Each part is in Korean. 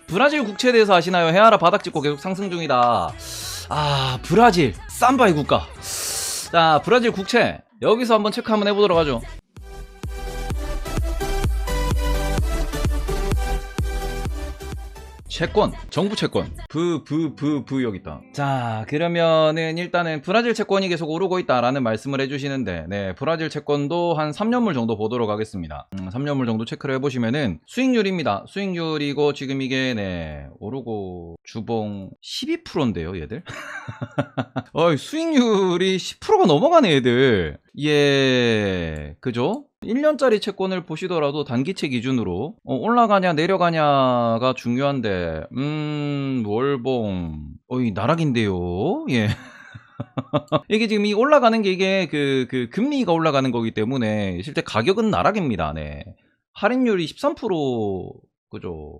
브라질 국채에 대해서 아시나요? 헤아라 바닥 찍고 계속 상승 중이다. 아, 브라질 삼바의 국가. 자, 브라질 국채 여기서 한번 체크 한번 해보도록 하죠. 채권, 정부 채권. 여기 있다. 자, 그러면은 일단은 브라질 채권이 계속 오르고 있다라는 말씀을 해주시는데, 네, 브라질 채권도 한 3년물 정도 보도록 하겠습니다. 3년물 정도 체크를 해보시면은 수익률입니다. 수익률이고 지금 이게 네 오르고 주봉 12%인데요, 얘들. 수익률이 10%가 넘어가네, 얘들. 예, 그죠? 1년짜리 채권을 보시더라도 단기채 기준으로 올라가냐 내려가냐가 중요한데 월봉 나락인데요. 예. 이게 지금 이 올라가는 게 이게 그 금리가 올라가는 거기 때문에 실제 가격은 나락입니다. 네. 할인율이 13% 그죠?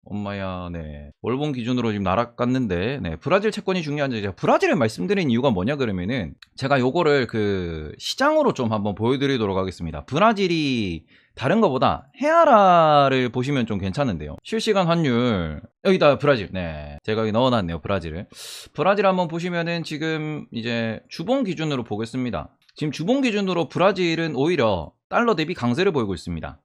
엄마야, 네. 월봉 기준으로 지금 나락갔는데, 네. 브라질 채권이 중요한지, 제가 브라질을 말씀드린 이유가 뭐냐 그러면은, 제가 요거를 그 시장으로 좀 한번 보여드리도록 하겠습니다. 브라질이 다른 거보다 헤아라를 보시면 좀 괜찮은데요. 실시간 환율, 여기다 브라질, 네. 제가 여기 넣어놨네요, 브라질을. 브라질 한번 보시면은 지금 이제 주봉 기준으로 보겠습니다. 지금 주봉 기준으로 브라질은 오히려 달러 대비 강세를 보이고 있습니다.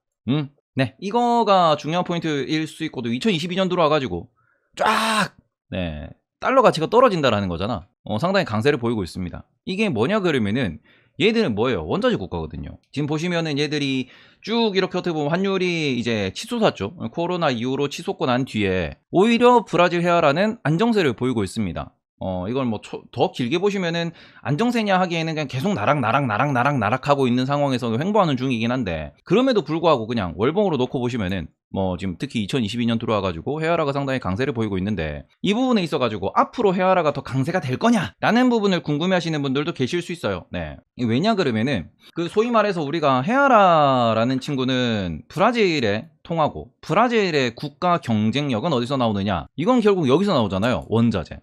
네, 이거가 중요한 포인트일 수 있고도 2022년 들어와가지고 쫙 네, 달러 가치가 떨어진다라는 거잖아. 상당히 강세를 보이고 있습니다. 이게 뭐냐 그러면은 얘들은 뭐예요? 원자재 국가거든요. 지금 보시면은 얘들이 쭉 이렇게 어떻게 보면 환율이 이제 치솟았죠. 코로나 이후로 치솟고 난 뒤에 오히려 브라질 헤아라는 안정세를 보이고 있습니다. 이걸 뭐 더 길게 보시면은 안정세냐 하기에는 그냥 계속 나락하고 있는 상황에서 횡보하는 중이긴 한데, 그럼에도 불구하고 그냥 월봉으로 놓고 보시면은 뭐 지금 특히 2022년 들어와가지고 헤아라가 상당히 강세를 보이고 있는데, 이 부분에 있어가지고 앞으로 헤아라가 더 강세가 될 거냐라는 부분을 궁금해하시는 분들도 계실 수 있어요. 네. 왜냐 그러면은 그 소위 말해서 우리가 헤아라라는 친구는 브라질에 통하고 브라질의 국가 경쟁력은 어디서 나오느냐? 이건 결국 여기서 나오잖아요. 원자재.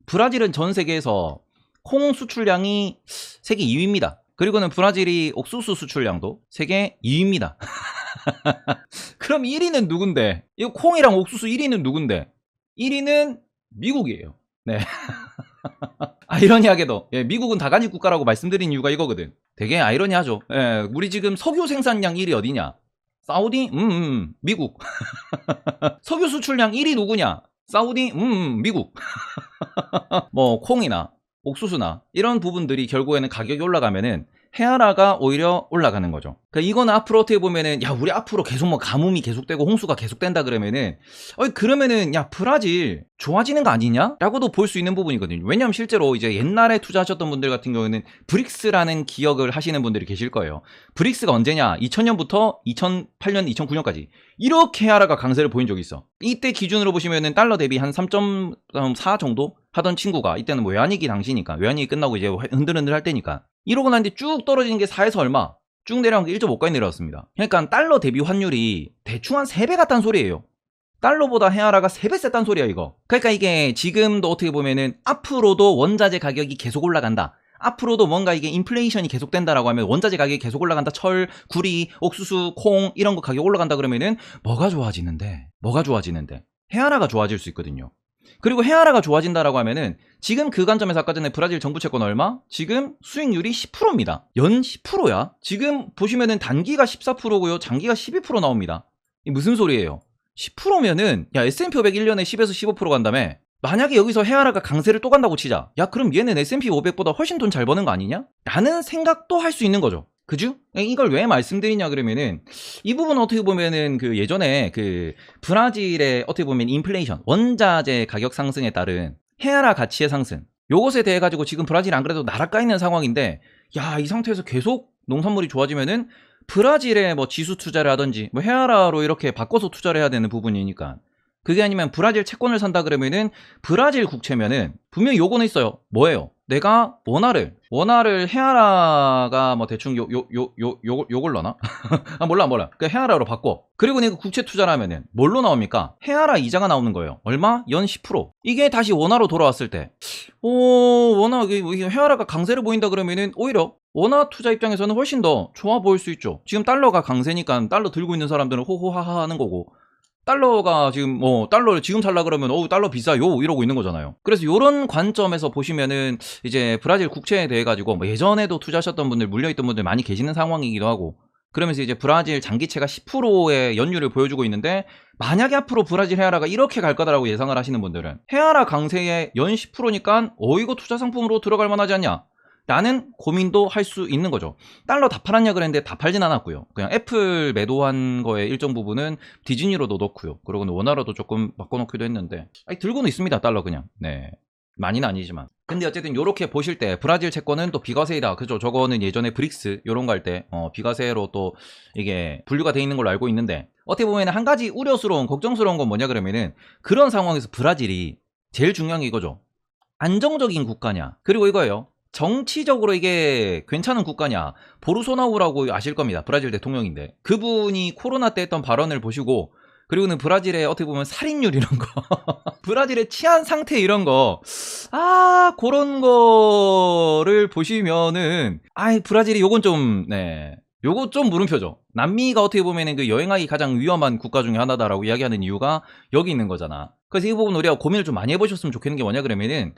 브라질은 전 세계에서 콩 수출량이 세계 2위입니다. 그리고는 브라질이 옥수수 수출량도 세계 2위입니다. 그럼 1위는 누군데? 이 콩이랑 옥수수 1위는 누군데? 1위는 미국이에요. 네. 아이러니하게도 미국은 다간지 국가라고 말씀드린 이유가 이거거든. 되게 아이러니하죠. 우리 지금 석유 생산량 1위 어디냐? 사우디? 미국. 석유 수출량 1위 누구냐? 사우디? 미국. 뭐 콩이나 옥수수나 이런 부분들이 결국에는 가격이 올라가면은 헤아라가 오히려 올라가는 거죠. 그러니까 이거는 앞으로 어떻게 보면은 야 우리 앞으로 계속 뭐 가뭄이 계속되고 홍수가 계속된다 그러면은 그러면은 야 브라질 좋아지는 거 아니냐? 라고도 볼 수 있는 부분이거든요. 왜냐하면 실제로 이제 옛날에 투자하셨던 분들 같은 경우에는 브릭스라는 기억을 하시는 분들이 계실 거예요. 브릭스가 언제냐? 2000년부터 2008년, 2009년까지 이렇게 헤아라가 강세를 보인 적이 있어. 이때 기준으로 보시면은 달러 대비 한 3.4 정도 하던 친구가, 이때는 뭐 외환위기 당시니까, 외환위기 끝나고 이제 흔들흔들 할 때니까 이러고 났는데 쭉 떨어지는 게 4에서 얼마? 쭉 내려간 게 1.5까지 내려왔습니다. 그러니까 달러 대비 환율이 대충 한 3배 같다는 소리예요. 달러보다 헤아라가 3배 셌단 소리야 이거. 그러니까 이게 지금도 어떻게 보면은 앞으로도 원자재 가격이 계속 올라간다, 앞으로도 뭔가 이게 인플레이션이 계속된다라고 하면, 원자재 가격이 계속 올라간다, 철, 구리, 옥수수, 콩 이런 거 가격 올라간다 그러면은 뭐가 좋아지는데? 헤아라가 좋아질 수 있거든요. 그리고 헤아라가 좋아진다라고 하면은 지금 그 관점에서 아까 전에 브라질 정부 채권 얼마? 지금 수익률이 10%입니다. 연 10%야. 지금 보시면은 단기가 14%고요. 장기가 12% 나옵니다. 이 무슨 소리예요? 10%면은 야 S&P 500 1년에 10에서 15% 간다며? 만약에 여기서 헤아라가 강세를 또 간다고 치자. 야 그럼 얘는 S&P 500보다 훨씬 돈 잘 버는 거 아니냐? 라는 생각도 할 수 있는 거죠. 그죠? 이걸 왜 말씀드리냐 그러면은 이 부분은 어떻게 보면은 그 예전에 그 브라질의 어떻게 보면 인플레이션, 원자재 가격 상승에 따른 헤아라 가치의 상승, 요것에 대해 가지고 지금 브라질이 안 그래도 나락가 있는 상황인데, 야 이 상태에서 계속 농산물이 좋아지면은 브라질에 뭐 지수 투자를 하든지 뭐 헤아라로 이렇게 바꿔서 투자를 해야 되는 부분이니까, 그게 아니면 브라질 채권을 산다 그러면은 브라질 국채면은 분명히 요거는 있어요. 뭐예요? 내가 원화를 헤아라가 뭐 대충 요걸 넣나? 아 몰라. 그 헤아라로 바꿔. 그리고 내가 국채 투자를 하면은 뭘로 나옵니까? 헤아라 이자가 나오는 거예요. 얼마? 연 10%. 이게 다시 원화로 돌아왔을 때, 원화 헤아라가 강세를 보인다 그러면은 오히려 원화 투자 입장에서는 훨씬 더 좋아 보일 수 있죠. 지금 달러가 강세니까 달러 들고 있는 사람들은 호호하하 하는 거고, 달러가 지금 달러를 지금 살라 그러면 달러 비싸요 이러고 있는 거잖아요. 그래서 이런 관점에서 보시면은 이제 브라질 국채에 대해 가지고 뭐 예전에도 투자하셨던 분들, 물려있던 분들 많이 계시는 상황이기도 하고, 그러면서 이제 브라질 장기채가 10%의 연율을 보여주고 있는데, 만약에 앞으로 브라질 헤아라가 이렇게 갈 거다라고 예상을 하시는 분들은 헤아라 강세에 연 10%니까 이거 투자 상품으로 들어갈 만하지 않냐 라는 고민도 할 수 있는 거죠. 달러 다 팔았냐 그랬는데 다 팔진 않았고요. 그냥 애플 매도한 거에 일정 부분은 디즈니로도 넣고요. 그리고 원화로도 조금 바꿔놓기도 했는데, 들고는 있습니다. 달러 그냥. 네, 많이는 아니지만. 근데 어쨌든 요렇게 보실 때 브라질 채권은 또 비과세이다. 그죠? 저거는 예전에 브릭스 요런 거 할 때 비과세로 또 이게 분류가 돼 있는 걸로 알고 있는데, 어떻게 보면 한 가지 우려스러운, 걱정스러운 건 뭐냐 그러면은, 그런 상황에서 브라질이 제일 중요한 게 이거죠. 안정적인 국가냐, 그리고 이거예요. 정치적으로 이게 괜찮은 국가냐. 보르소나우라고 아실 겁니다. 브라질 대통령인데, 그분이 코로나 때 했던 발언을 보시고, 그리고는 브라질의 어떻게 보면 살인율 이런 거 브라질의 치안 상태 이런 거, 그런 거를 보시면은 브라질이 요건 좀, 네, 요거 좀 물음표죠. 남미가 어떻게 보면은 그 여행하기 가장 위험한 국가 중에 하나다라고 이야기하는 이유가 여기 있는 거잖아. 그래서 이 부분 우리가 고민을 좀 많이 해보셨으면 좋겠는 게 뭐냐 그러면은,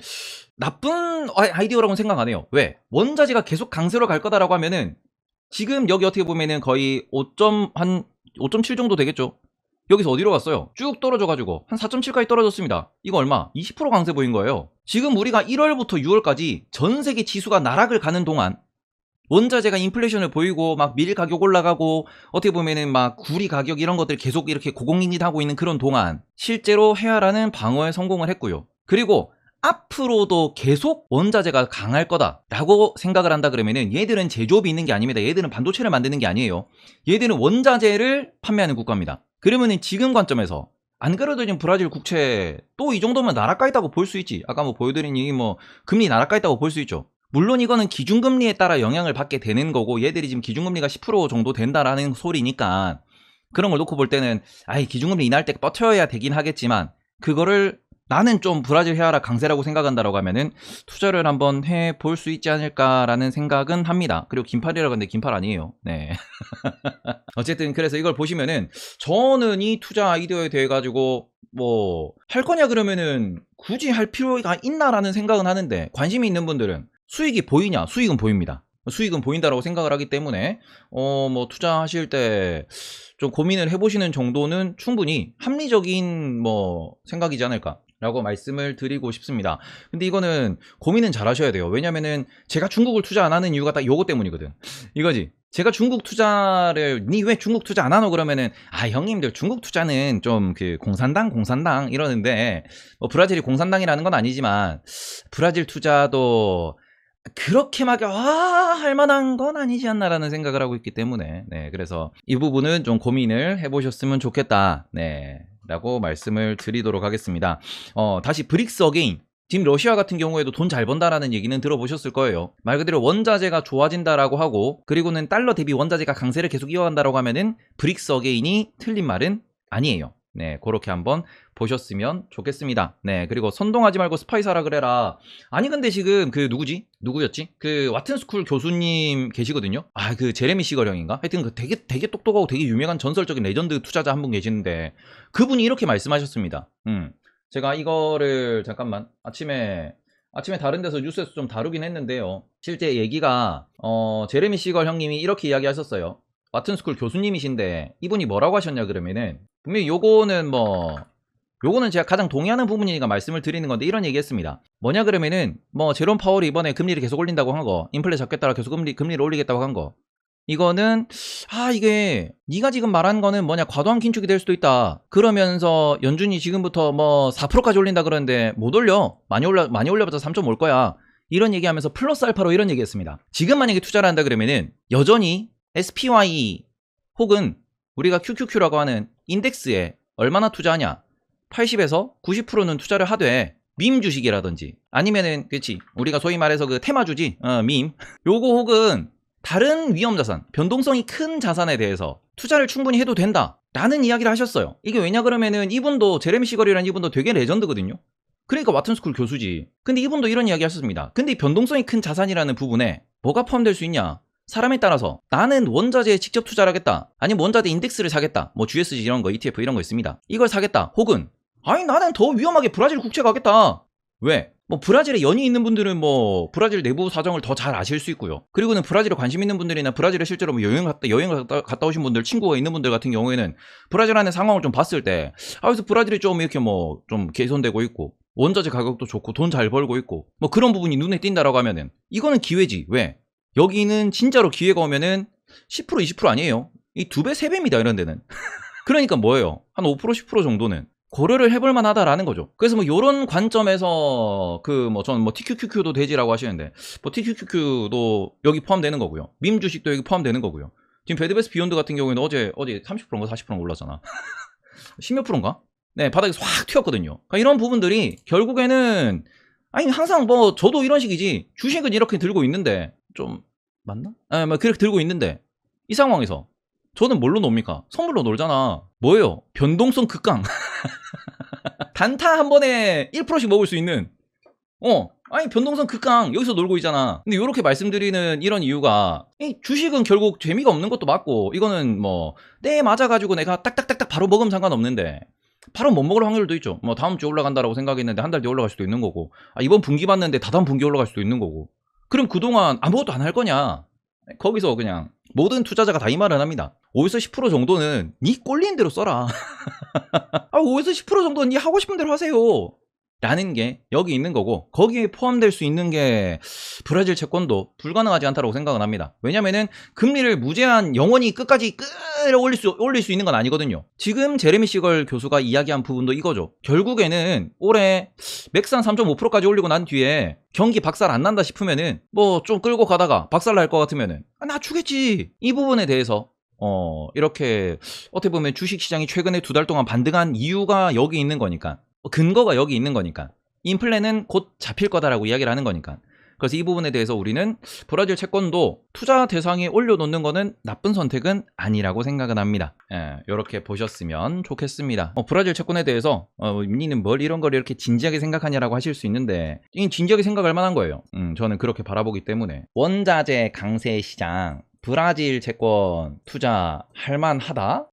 나쁜 아이디어라고는 생각 안 해요. 왜? 원자재가 계속 강세로 갈 거다라고 하면은, 지금 여기 어떻게 보면은 거의 5.7 정도 되겠죠. 여기서 어디로 갔어요? 쭉 떨어져가지고 한 4.7까지 떨어졌습니다. 이거 얼마? 20% 강세 보인 거예요. 지금 우리가 1월부터 6월까지 전 세계 지수가 나락을 가는 동안, 원자재가 인플레이션을 보이고 막 밀 가격 올라가고 어떻게 보면은 막 구리 가격 이런 것들 계속 이렇게 고공행진하고 있는 그런 동안, 실제로 헤아라는 방어에 성공을 했고요. 그리고 앞으로도 계속 원자재가 강할 거다라고 생각을 한다 그러면은, 얘들은 제조업이 있는 게 아닙니다. 얘들은 반도체를 만드는 게 아니에요. 얘들은 원자재를 판매하는 국가입니다. 그러면은 지금 관점에서, 안 그래도 지금 브라질 국채 또 이 정도면 나락가 있다고 볼 수 있지. 아까 뭐 보여드린 이 금리 나락가 있다고 볼 수 있죠. 물론 이거는 기준금리에 따라 영향을 받게 되는 거고, 얘들이 지금 기준금리가 10% 정도 된다라는 소리니까, 그런 걸 놓고 볼 때는 기준금리 인하할 때 버텨야 되긴 하겠지만, 그거를 나는 좀 브라질 헤아라 강세라고 생각한다라고 하면은 투자를 한번 해볼 수 있지 않을까라는 생각은 합니다. 그리고 긴팔이라고 하는데 긴팔 아니에요. 네. 어쨌든 그래서 이걸 보시면은, 저는 이 투자 아이디어에 대해 가지고 뭐 할 거냐 그러면은 굳이 할 필요가 있나라는 생각은 하는데, 관심이 있는 분들은 수익이 보이냐? 수익은 보입니다. 수익은 보인다라고 생각을 하기 때문에 뭐 투자하실 때 좀 고민을 해보시는 정도는 충분히 합리적인 생각이지 않을까 라고 말씀을 드리고 싶습니다. 근데 이거는 고민은 잘 하셔야 돼요. 왜냐면은 제가 중국을 투자 안 하는 이유가 딱 요거 때문이거든. 이거지. 제가 중국 투자를, 니 왜 중국 투자 안 하노 그러면은, 형님들 중국 투자는 좀 그 공산당 이러는데, 브라질이 공산당이라는 건 아니지만 브라질 투자도 그렇게 막 할만한 건 아니지 않나라는 생각을 하고 있기 때문에, 네, 그래서 이 부분은 좀 고민을 해보셨으면 좋겠다, 네, 라고 말씀을 드리도록 하겠습니다. 다시 브릭스 어게인. 지금 러시아 같은 경우에도 돈 잘 번다라는 얘기는 들어보셨을 거예요. 말 그대로 원자재가 좋아진다라고 하고, 그리고는 달러 대비 원자재가 강세를 계속 이어간다라고 하면은 브릭스 어게인이 틀린 말은 아니에요. 네, 그렇게 한번 보셨으면 좋겠습니다. 네, 그리고 선동하지 말고 스파이 사라 그래라. 아니 근데 지금 그 누구였지? 그 와튼스쿨 교수님 계시거든요. 그 제레미 시걸 형인가? 하여튼 그 되게 똑똑하고 되게 유명한 전설적인 레전드 투자자 한 분 계시는데, 그분이 이렇게 말씀하셨습니다. 제가 이거를 잠깐만 아침에 다른 데서 뉴스에서 좀 다루긴 했는데요. 실제 얘기가 제레미 시걸 형님이 이렇게 이야기하셨어요. 와튼스쿨 교수님이신데 이분이 뭐라고 하셨냐 그러면은, 분명히 요거는 제가 가장 동의하는 부분이니까 말씀을 드리는 건데, 이런 얘기 했습니다. 뭐냐 그러면은, 제롬 파월이 이번에 금리를 계속 올린다고 한 거, 인플레 잡겠다라 계속 금리를 올리겠다고 한 거, 이거는 이게 네가 지금 말한 거는 과도한 긴축이 될 수도 있다. 그러면서 연준이 지금부터 4%까지 올린다 그러는데 못 올려. 많이 올려봤자 3.5 올 거야. 이런 얘기하면서 플러스 알파로 이런 얘기했습니다. 지금 만약에 투자를 한다 그러면은 여전히 SPY 혹은 우리가 QQQ라고 하는 인덱스에 얼마나 투자하냐, 80에서 90%는 투자를 하되, 밈 주식이라든지 아니면은 그렇지 우리가 소위 말해서 그 테마주지, 밈, 요거 혹은 다른 위험자산, 변동성이 큰 자산에 대해서 투자를 충분히 해도 된다 라는 이야기를 하셨어요. 이게 왜냐 그러면은, 이분도 제레미 시걸이라는 이분도 되게 레전드거든요. 그러니까 와튼스쿨 교수지. 근데 이분도 이런 이야기 하셨습니다. 근데 이 변동성이 큰 자산이라는 부분에 뭐가 포함될 수 있냐? 사람에 따라서 나는 원자재에 직접 투자를 하겠다, 아니면 원자재 인덱스를 사겠다, 뭐 GSG 이런 거, ETF 이런 거 있습니다. 이걸 사겠다, 혹은 아니 나는 더 위험하게 브라질 국채 가겠다. 왜? 뭐 브라질에 연이 있는 분들은 뭐 브라질 내부 사정을 더 잘 아실 수 있고요. 그리고는 브라질에 관심 있는 분들이나 브라질에 실제로 뭐 여행을 갔다 오신 분들, 친구가 있는 분들 같은 경우에는 브라질 안의 상황을 좀 봤을 때, 그래서 브라질이 좀 이렇게 뭐 좀 개선되고 있고 원자재 가격도 좋고 돈 잘 벌고 있고 뭐 그런 부분이 눈에 띈다라고 하면은 이거는 기회지. 왜? 여기는 진짜로 기회가 오면은 10% 20% 아니에요. 이 2배 3배입니다 이런 데는. 그러니까 뭐예요? 한 5% 10% 정도는 고려를 해볼 만하다라는 거죠. 그래서 뭐 요런 관점에서 그 뭐 저는 뭐 TQQQ도 되지라고 하시는데, 뭐 TQQQ도 여기 포함되는 거고요. 밈 주식도 여기 포함되는 거고요. 지금 배드베스 비욘드 같은 경우에는 어제 30%인가 40%인가 올랐잖아. 10몇 프로인가? 네, 바닥에서 확 튀었거든요. 그러니까 이런 부분들이 결국에는, 아니 항상 뭐 저도 이런 식이지, 주식은 이렇게 들고 있는데 좀 맞나? 뭐 그렇게 들고 있는데 이 상황에서 저는 뭘로 놉니까? 선물로 놀잖아. 뭐예요? 변동성 극강. 단타 한 번에 1%씩 먹을 수 있는, 아니 변동성 극강 여기서 놀고 있잖아. 근데 이렇게 말씀드리는 이런 이유가, 이 주식은 결국 재미가 없는 것도 맞고, 이거는 뭐 때에 맞아가지고 내가 딱딱딱딱 바로 먹으면 상관없는데 바로 못 먹을 확률도 있죠. 뭐 다음 주에 올라간다라고 생각했는데 한 달 뒤에 올라갈 수도 있는 거고, 이번 분기 봤는데 다다음 분기 올라갈 수도 있는 거고. 그럼 그동안 아무것도 안 할 거냐? 거기서 그냥 모든 투자자가 다 이 말을 합니다. 5에서 10% 정도는 네 꼴리는 대로 써라. 5에서 10% 정도는 네 하고 싶은 대로 하세요. 라는 게 여기 있는 거고, 거기에 포함될 수 있는 게 브라질 채권도 불가능하지 않다고 생각은 합니다. 왜냐면은 금리를 무제한 영원히 끝까지 올릴 수 있는 건 아니거든요. 지금 제레미 시걸 교수가 이야기한 부분도 이거죠. 결국에는 올해 맥산 3.5%까지 올리고 난 뒤에 경기 박살 안 난다 싶으면은 뭐 좀 끌고 가다가 박살 날 것 같으면은 나 주겠지. 이 부분에 대해서 이렇게 어떻게 보면 주식시장이 최근에 2달 동안 반등한 이유가 여기 있는 거니까, 근거가 여기 있는 거니까, 인플레는 곧 잡힐 거다라고 이야기를 하는 거니까. 그래서 이 부분에 대해서 우리는 브라질 채권도 투자 대상에 올려놓는 거는 나쁜 선택은 아니라고 생각은 합니다. 이렇게 보셨으면 좋겠습니다. 브라질 채권에 대해서 니는 뭘 이런 걸 이렇게 진지하게 생각하냐라고 하실 수 있는데, 이 진지하게 생각할 만한 거예요. 저는 그렇게 바라보기 때문에. 원자재 강세 시장, 브라질 채권 투자할 만하다?